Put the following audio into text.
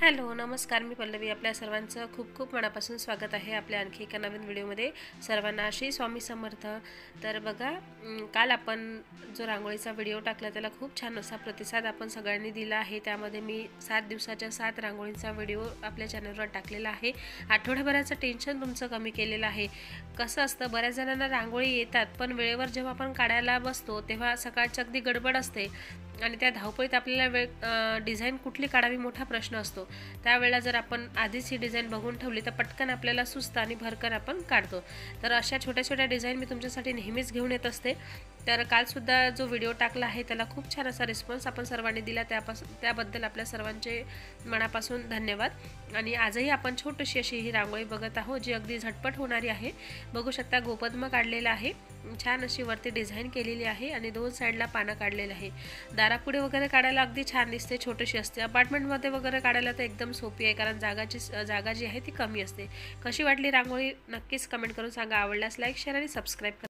Hello नमस्कार, मी पल्लवी. आपल्या सर्वांचं खूप खूप मनापासून स्वागत आहे आपल्या आणखी एका नवीन व्हिडिओमध्ये. सर्वांना श्री स्वामी समर्थ. तर बघा, काल आपण जो रांगोळीचा व्हिडिओ टाकला त्याला खूप छान असा प्रतिसाद आपण सगळ्यांनी दिला आहे. त्यामध्ये मी 7 दिवसाच्या 7 रांगोळींचा व्हिडिओ आपल्या चॅनलवर टाकलेला आहे. आठवड्याभराचं टेन्शन तुमचं कमी केलेलं आहे. कसं असतं, बऱ्याच जणांना रांगोळी येतात, पण वेळेवर जेव्हा आपण काढायला बसतो तेव्हा सकाळची अगदी गडबड असते आणि त्या धावपळीत आपल्याला डिझाईन कुठली काढावी मोठा प्रश्न असतो. त्यावेळेला जर आपण आधीच ही डिझाईन बघून ठेवली तर पटकन आपल्याला सुचतं आणि भरकन आपण काढतो. तर अशा छोट्या छोट्या डिझाईन मी तुमच्यासाठी नेहमीच घेऊन येत असते. तर कालसुद्धा जो व्हिडिओ टाकला आहे त्याला खूप छान असा रिस्पॉन्स आपण सर्वांनी दिला, त्याबद्दल आपल्या सर्वांचे मनापासून धन्यवाद. आणि आजही आपण छोटीशी अशी ही रांगोळी बघत आहोत जी अगदी झटपट होणारी आहे. बघू शकता, गोपद्म काढलेला आहे, छान अशी वरती डिझाईन केलेली आहे आणि 2 साईडला पानं काढलेलं आहे. दारापुढे वगैरे काढायला अगदी छान दिसते, छोटीशी असते. अपार्टमेंटमध्ये वगैरे काढायला तर एकदम सोपी आहे, कारण जागा जी आहे ती कमी असते. कशी वाटली रांगोळी नक्कीच कमेंट करून सांगा. आवडल्यास लाईक, शेअर आणि सबस्क्राईब करा.